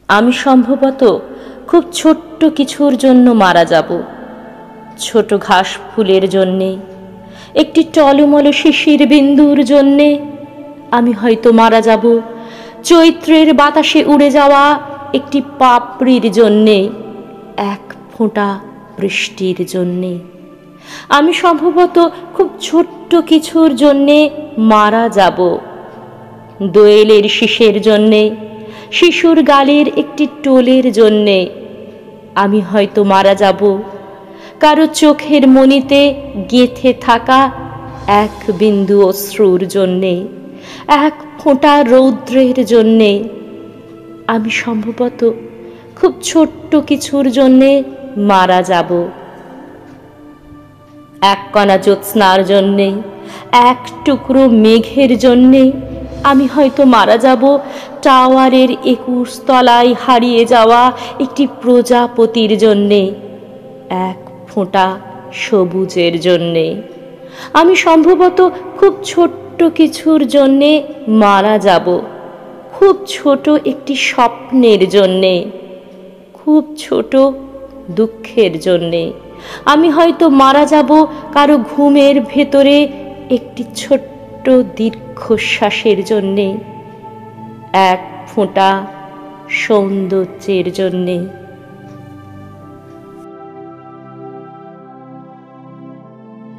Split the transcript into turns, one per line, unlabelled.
আমি সম্ভবত খুব ছোট্ট কিছুর জন্য মারা যাব। ছোট ঘাস ফুলের জন্যে, একটি টলমল শিশির বিন্দুর জন্যে আমি হয়তো মারা যাব। চৈত্রের বাতাসে উড়ে যাওয়া একটি পাপড়ির জন্যে, এক ফোঁটা বৃষ্টির জন্যে আমি সম্ভবত খুব ছোট্ট কিছুর জন্যে মারা যাব। দোয়েলের শীষের জন্যে, শিশুর গালের একটি টোলের জন্যে আমি হয়তো মারা যাব। কারো চোখের মণিতে গেঁথে থাকা এক বিন্দু অশ্রুর জন্যে, এক ফোঁটা রৌদ্রের জন্যে আমি সম্ভবত খুব ছোট্ট কিছুর জন্যে মারা যাব। এক কণা জ্যোৎস্নার জন্যে, এক টুকরো মেঘের জন্যে আমি হয়তো মারা যাব। টাওয়ারের 21 তলায় হারিয়ে যাওয়া একটি প্রজাপতির জন্যে, এক ফোঁটা সবুজের জন্যে আমি সম্ভবত খুব ছোট্ট কিছুর জন্যে মারা যাব। খুব ছোট একটি স্বপ্নের জন্যে, খুব ছোট দুঃখের জন্যে আমি হয়তো মারা যাব। কারো ঘুমের ভেতরে একটি ছোট্ট দীর্ঘশ্বাসের জন্যে, এক ফোঁটা সৌন্দর্যের জন্যে।